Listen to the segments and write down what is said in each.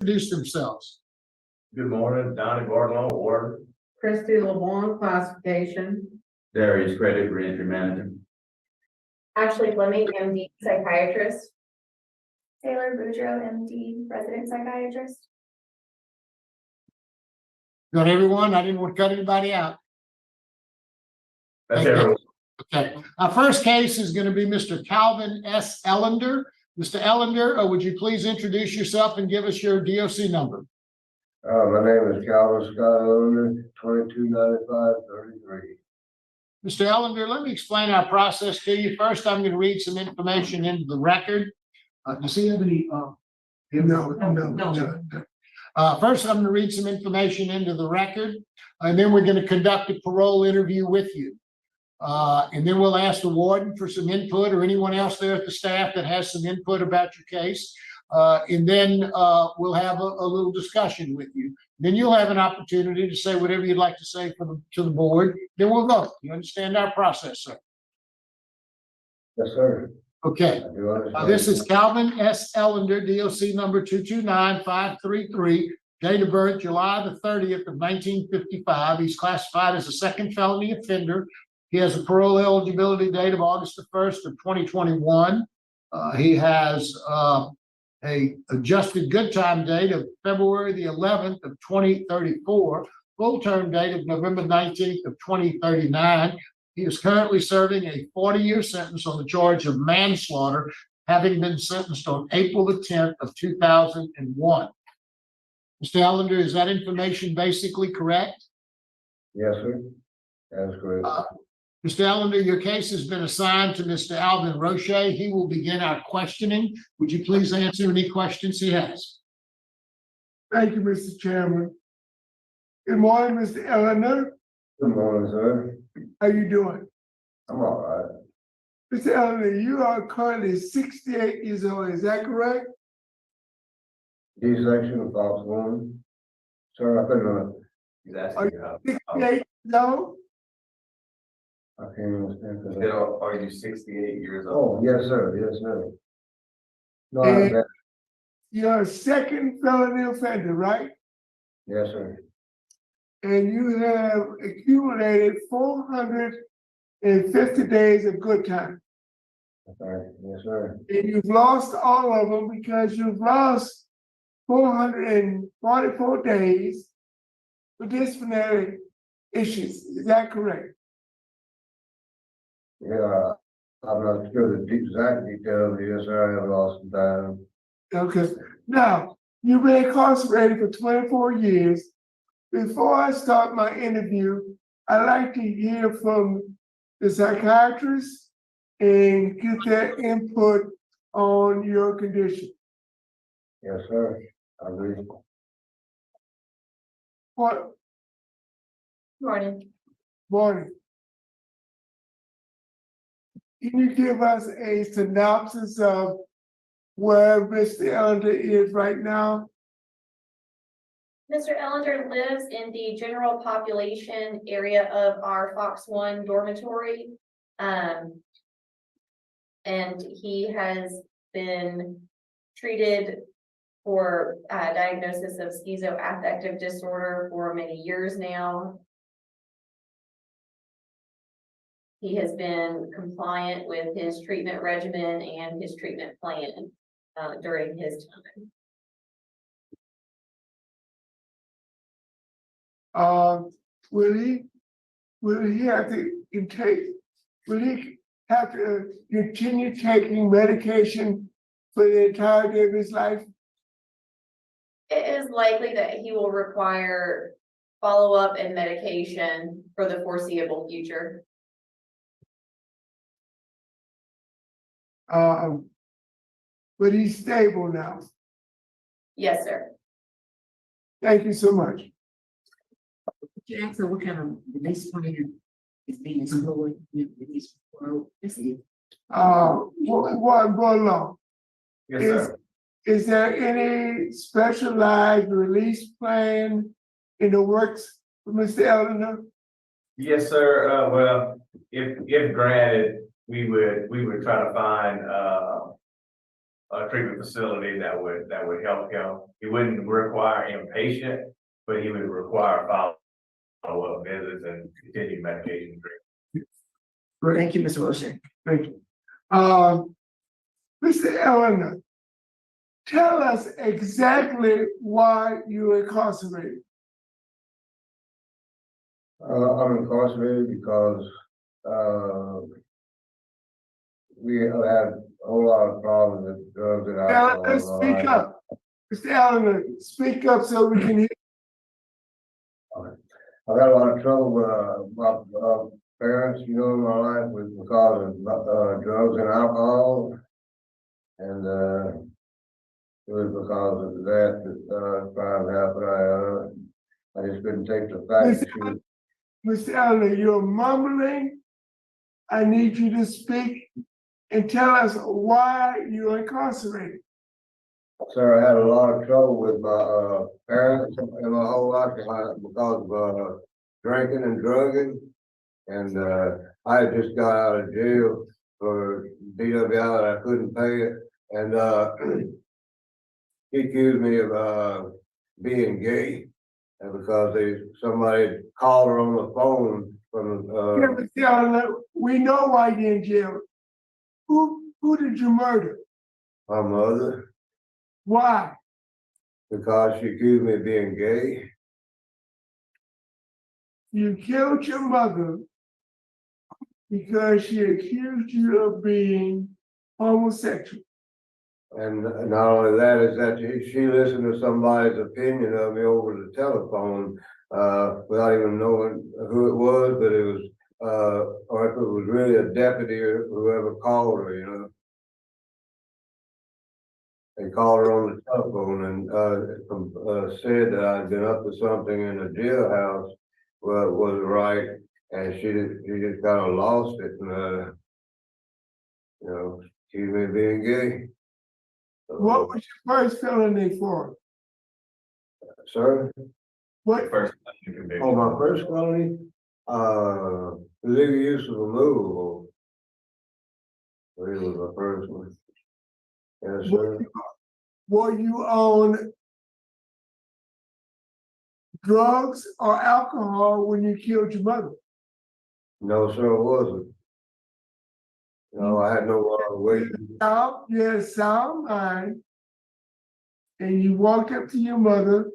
introduce themselves. Good morning, Donnie Barlow, Warden. Christy LeBlanc, classification. Darius Credit, Reentry Manager. Ashley Fleming, MD, psychiatrist. Taylor Boudreaux, MD, resident psychiatrist. Got everyone? I didn't want to cut anybody out. That's Okay. everyone. Okay, our first case is going to be Mr. Calvin S. Ellender. Mr. Ellender, would you please introduce yourself and give us your DOC number? My name is Calvin Scott Owner, 2295-33. Mr. Ellender, let me explain our process to you. First, I'm going to read some information into the record. Does he have any? No. First, I'm going to read some information into the record, and then we're going to conduct a parole interview with you. And then we'll ask the warden for some input or anyone else there at the staff that has some input about your case. And then we'll have a little discussion with you. Then you'll have an opportunity to say whatever you'd like to say to the board. Then we'll vote. You understand our process, sir? Yes, sir. Okay. I do understand. This is Calvin S. Ellender, DOC number 229533, date of birth July the 30th of 1955. He's classified as a second felony offender. He has a parole eligibility date of August the 1st of 2021. He has a adjusted good time date of February the 11th of 2034, full term date of November 19th of 2039. He is currently serving a 40-year sentence on the charge of manslaughter, having been sentenced on April the 10th of 2001. Mr. Ellender, is that information basically correct? Yes, sir. That's correct. Mr. Ellender, your case has been assigned to Mr. Alvin Roche. He will begin our questioning. Would you please answer any questions he has? Thank you, Mr. Chairman. Good morning, Mr. Ellender. Good morning, sir. How you doing? I'm all right. Mr. Ellender, you are currently 68 years old, is that correct? D section of Fox One. Sir, I couldn't, He's Are asking you you 68 years old? I can't understand. are you 68 years old? Oh, yes, sir. Yes, sir. No, And- I, You're a second felony offender, right? yes, sir. And you have accumulated 450 days of good time. Okay, yes, sir. And you've lost all of them because you've lost 444 days for disciplinary issues. Is that correct? Yeah, I'm not sure the exact details, but yes, sir, I have lost some time. Okay. Now, you've been incarcerated for 24 years. Before I start my interview, I'd like to hear from the psychiatrist and get their input on your condition. Yes, sir. I agree. What Morning. morning? Can you give us a synopsis of where Mr. Ellender is right now? Mr. Ellender lives in the general population area of our Fox One dormitory. And he has been treated for diagnosis of schizoaffective disorder for many years now. He has been compliant with his treatment regimen and his treatment plan during his time. Will he have to continue taking medication for the entirety of his life? It is likely that he will require follow-up and medication for the foreseeable future. But he's stable now. Yes, sir. Thank you so much. Jackson, what kind of release plan is being explored with release parole? One along. Yes, Is- sir. Is there any specialized release plan in the works for Mr. Ellender? Yes, sir. Well, if granted, we would try to find treatment facility that would help him. He wouldn't require inpatient, but he would require follow-up visits and continued medication treatment. Thank you, Mr. Wiltshire. Thank you. Mr. Eleanor, tell us exactly why you were incarcerated. I'm incarcerated because, we have had a whole lot of problems with drugs and alcohol. Eleanor, speak up. Mr. Eleanor, speak up so we can hear. I've had a lot of trouble with, my, parents, in my life with because of, drugs and alcohol. And, it was because of that, probably happened. I just couldn't take the fact that she was. Mr. Eleanor, you're mumbling. I need you to speak and tell us why you're incarcerated. Sir, I had a lot of trouble with my parents and my whole life because of drinking and drugging. And I had just got out of jail for DWI that I couldn't pay it. And he accused me of being gay. And because somebody called her on the phone from Mr. Eleanor, we know why you're in jail. Who did you murder? my mother, Why? because she accused me of being gay. You killed your mother because she accused you of being homosexual. And not only that, is that she listened to somebody's opinion of me over the telephone, without even knowing who it was, but it was, or if it was really a deputy or whoever called her, They called her on the telephone and, said that I'd been up to something in the jailhouse, well, it wasn't right, and she just kind of lost it and, accused me of being gay. So, What was your first felony for? Sir? What, First conviction. Oh, my first felony, illegal use of a movable. It was my first one. Yes, sir. were you on drugs or alcohol when you killed your mother? No, sir, it wasn't. No, I had no way. You had a sound mind, and you walked up to your mother,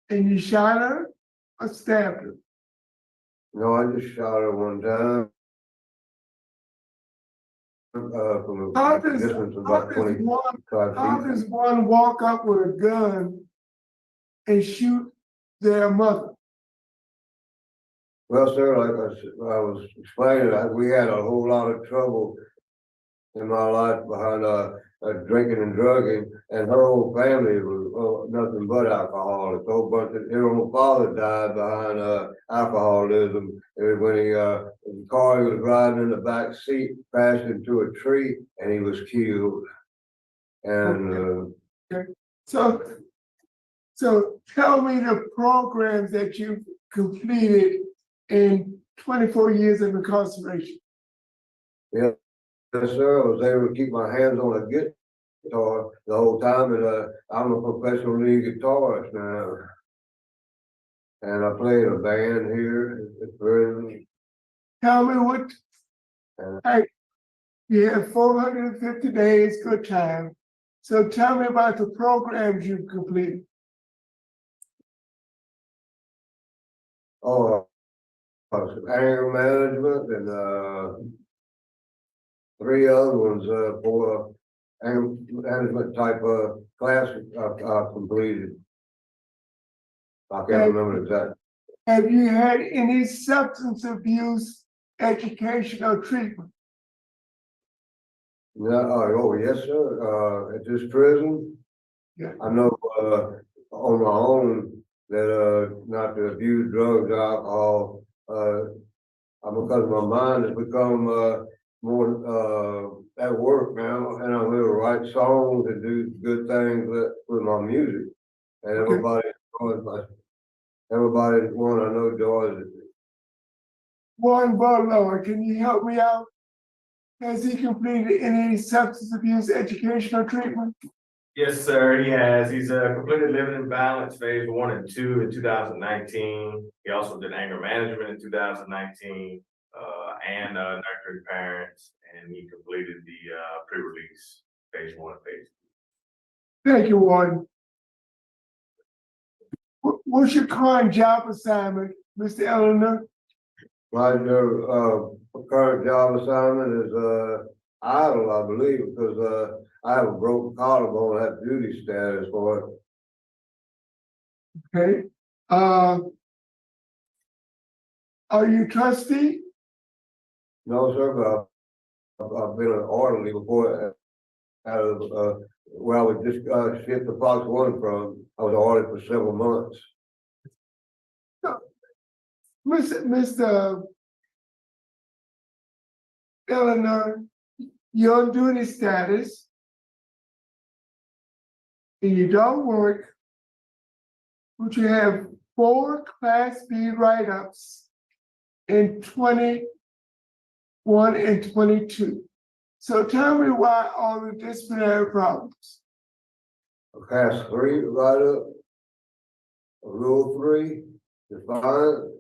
and you shot her or stabbed her. No, I just shot her one time. From How a does, distance of how about does 25 how feet. does one walk up with a gun and shoot their mother? Well, sir, like I was explaining, we had a whole lot of trouble in my life behind drinking and drugging, and her whole family was nothing but alcoholics. A whole bunch of, her own father died behind alcoholism. And when the car he was riding in the back seat crashed into a tree, and he was killed. And So tell me the programs that you completed in 24 years of incarceration. yes, sir, I was able to keep my hands on a guitar the whole time, and I'm a professional lead guitarist now. And I play in a band here at prison. Tell me what, Uh, hey, you have 450 days, good time. So tell me about the programs you've completed. Anger management and three other ones for anger management type class I completed. I can't remember exactly. Have you had any substance abuse education or treatment? Yeah, oh, yes, sir. At this prison, Yeah. I know on my own that not to abuse drugs, alcohol. Because my mind has become more at work now, and I'm able to write songs and do good things with my music. And everybody enjoys everybody one I know enjoys it. Warren Butler, can you help me out? Has he completed any substance abuse educational treatment? Yes, sir, he has. He's completed Living in Balance Phase 1 and 2 in 2019. He also did anger management in 2019, and nurturing parents, and he completed the pre-release Phase 1 and Phase 2. Thank you, Warden. What's your current job assignment, Mr. Eleanor? My current job assignment is idle, I believe, because I have a broken collarbone, I have duty status for it. Okay. Are you trustee? No, sir, but I've been an orderly before, out of where I was just shipped to Fox One from. I was ordered for several months. Mr. Eleanor, you're on duty status. And you don't work, but you have 4 Class B write-ups in 21 and 22. So tell me why all the disciplinary problems? A Class 3 write-up, a Rule 3, defiant.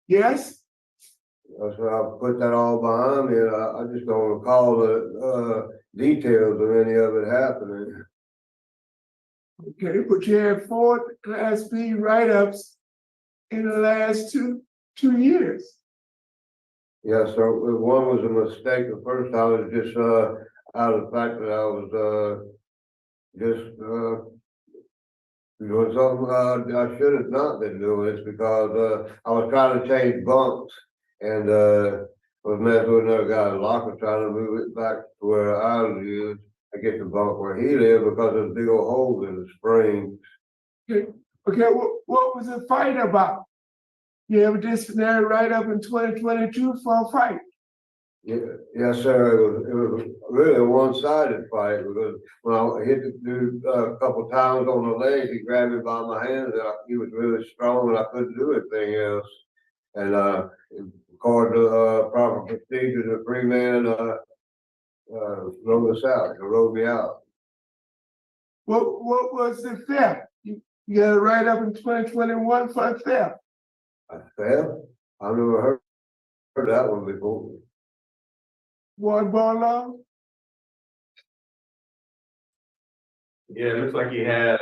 Yes? So I put that all behind me, and I just don't recall the details of any of it happening. Okay, but you have 4 Class B write-ups in the last two years. Yeah, so one was a mistake. The first time was just out of the fact that I was just doing something I should have not been doing. It's because I was trying to change bunks and was messing with another guy's locker, trying to move it back to where I lived. I get the bunk where he lived because there's big old holes in the spring. Okay, what was the fight about? You have a disciplinary write-up in 2022 for a fight. Yeah, yes, sir. It was really a one-sided fight because when I hit the dude a couple times on the leg, he grabbed me by my hands. He was really strong and I couldn't do anything else. And according to proper procedure, the 3-man rode us out. He rode me out. What was the theft? You got a write-up in 2021 for a theft. I fell. I've never heard that one before. Warden Barlow? Yeah, it looks like he had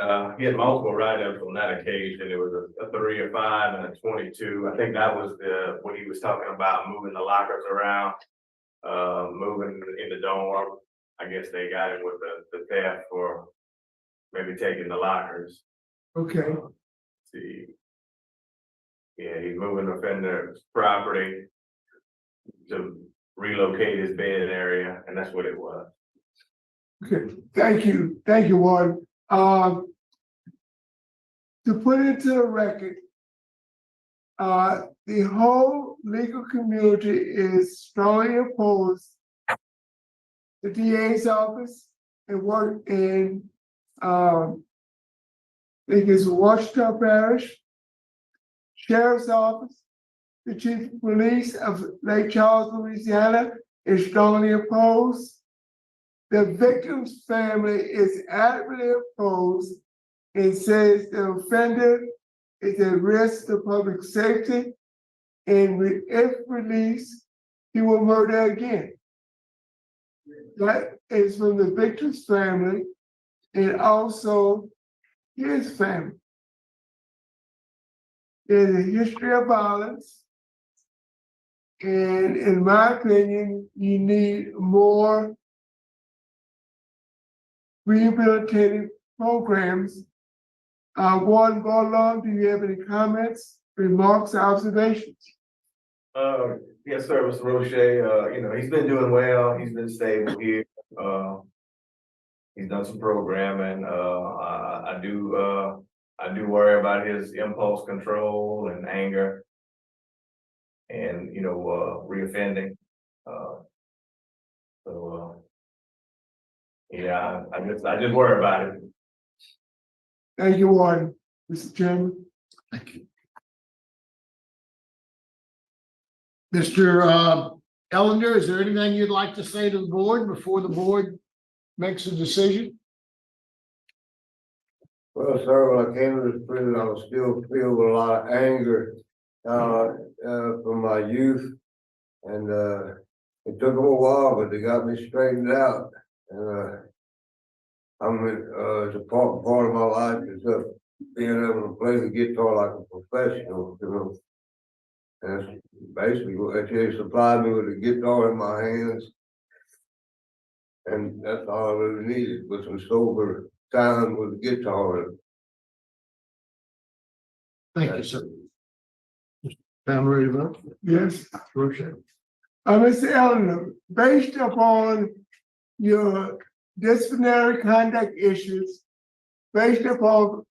multiple write-ups on that occasion. It was a 3, a 5, and a 22. I think that was what he was talking about, moving the lockers around, moving in the dorm. I guess they got him with the theft for maybe taking the lockers. Okay, See. Yeah, he's moving offender's property to relocate his bed area, and that's what it was. okay, thank you, Warden. To put it to the record, the whole legal community is strongly opposed to the DA's office and work in, I think it's Washington Parish Sheriff's Office. The Chief of Police of Lake Charles, Louisiana is strongly opposed. The victim's family is adamantly opposed and says the offender is at risk to public safety, and if released, he will murder again. That is from the victim's family and also his family. There's a history of violence, and in my opinion, you need more rehabilitative programs. Warden Barlow, do you have any comments, remarks, observations? Yes, sir, Mr. Roche, he's been doing well. He's been stable here. He's done some programming. I do worry about his impulse control and anger. And, reoffending. Yeah, I just worry about it. Thank you, Warden. Mr. Chairman. Thank you. Mr. Ellender, is there anything you'd like to say to the board before the board makes a decision? Well, sir, when I came to this prison, I was still filled with a lot of anger, from my youth. And, it took them a while, but they got me straightened out. And, it's a part of my life is, being able to play the guitar like a professional, you know. And that's basically what they supplied me with a guitar in my hands. And that's all I really needed was some sober time with the guitar. Thank you, sir. Panel ready to vote? Yes. Roche. Mr. Eleanor, based upon your disciplinary conduct issues, based upon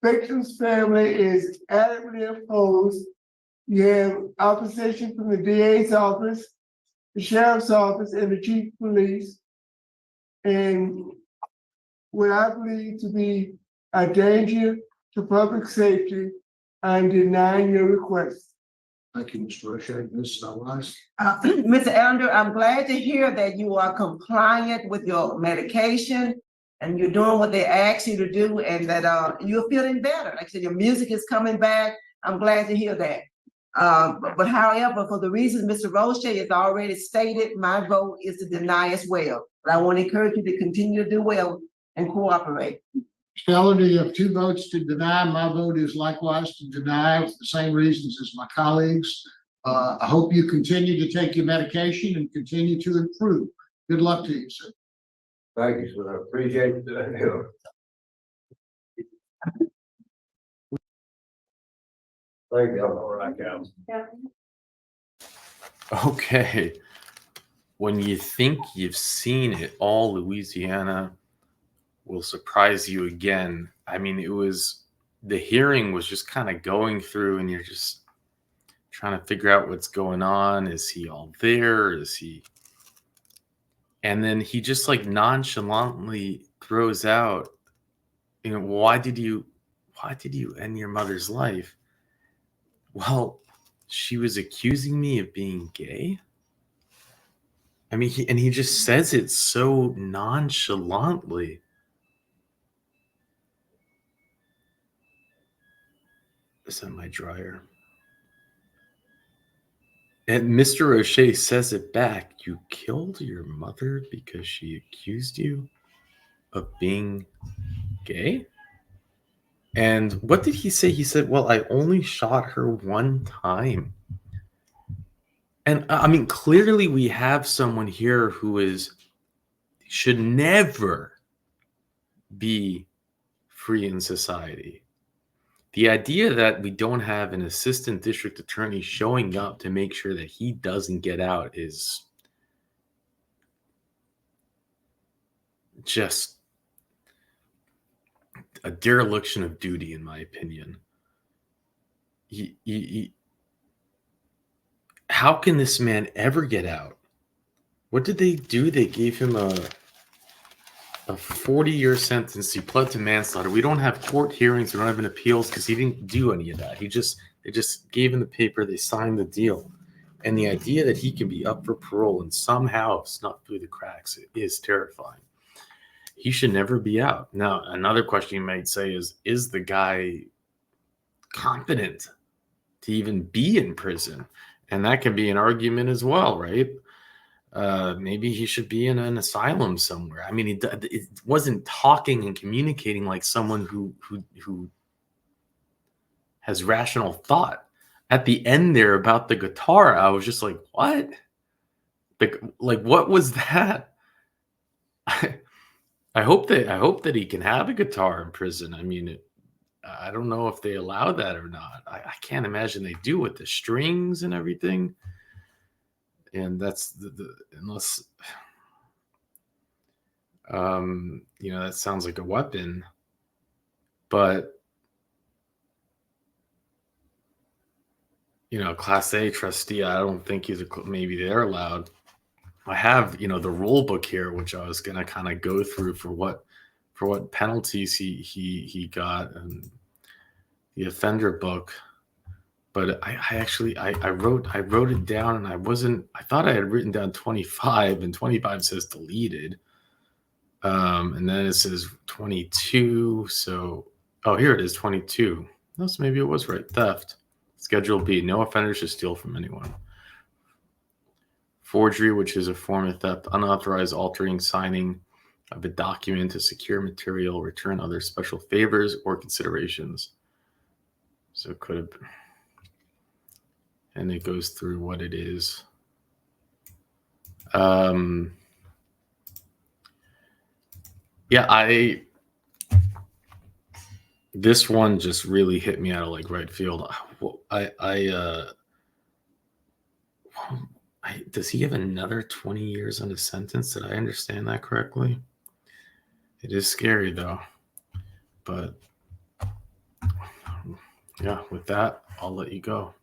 victim's family is adamantly opposed, you have opposition from the DA's office, the sheriff's office, and the chief of police. And what I believe to be a danger to public safety, I'm denying your request. Thank you, Mr. Roche. Ms. Wise. Mr. Ellender, I'm glad to hear that you are compliant with your medication and you're doing what they ask you to do and that you're feeling better. Like I said, your music is coming back. I'm glad to hear that. But however, for the reasons Mr. Roche has already stated, my vote is to deny as well. But I want to encourage you to continue to do well and cooperate. Mr. Ellender, you have 2 votes to deny. My vote is likewise to deny for the same reasons as my colleagues. I hope you continue to take your medication and continue to improve. Good luck to you, sir. Thank you, sir. I appreciate the help. Thank you. All right, Cal. Yeah. Okay. When you think you've seen it all, Louisiana will surprise you again. I mean, the hearing was just kind of going through and you're just trying to figure out what's going on. Is he all there? And then he just like nonchalantly throws out, why did you end your mother's life? Well, she was accusing me of being gay. I mean, he just says it so nonchalantly. Is that my dryer? And Mr. O'Shea says it back. You killed your mother because she accused you of being gay? And what did he say? He said, well, I only shot her one time. And I mean, clearly we have someone here who should never be free in society. The idea that we don't have an assistant district attorney showing up to make sure that he doesn't get out is just a dereliction of duty, in my opinion. How can this man ever get out? What did they do? They gave him a 40-year sentence. He pled to manslaughter. We don't have court hearings. We don't have an appeals because he didn't do any of that. They just gave him the paper. They signed the deal. And the idea that he can be up for parole and somehow snuck through the cracks is terrifying. He should never be out. Now, another question you might say is the guy competent to even be in prison? And that can be an argument as well, right? Maybe he should be in an asylum somewhere. I mean, it wasn't talking and communicating like someone who has rational thought. At the end there about the guitar, I was just like, what? Like what was that? I hope that he can have a guitar in prison. I mean, I don't know if they allow that or not. I can't imagine they do with the strings and everything. And that's unless, that sounds like a weapon. But, Class A trustee, I don't think maybe they're allowed. I have, the rule book here, which I was going to kind of go through for what penalties he got and the offender book. but I actually I wrote it down and I thought I had written down 25 and 25 says deleted. And then it says 22. So, oh, here it is, 22. No, so maybe it was right. Theft. Schedule B. No offender should steal from anyone. Forgery, which is a form of theft, unauthorized altering, signing of a document to secure material, return other special favors or considerations. So it could have been. And it goes through what it is. Yeah, this one just really hit me out of like right field. Does he have another 20 years on his sentence? Did I understand that correctly? It is scary though. But yeah, with that, I'll let you go.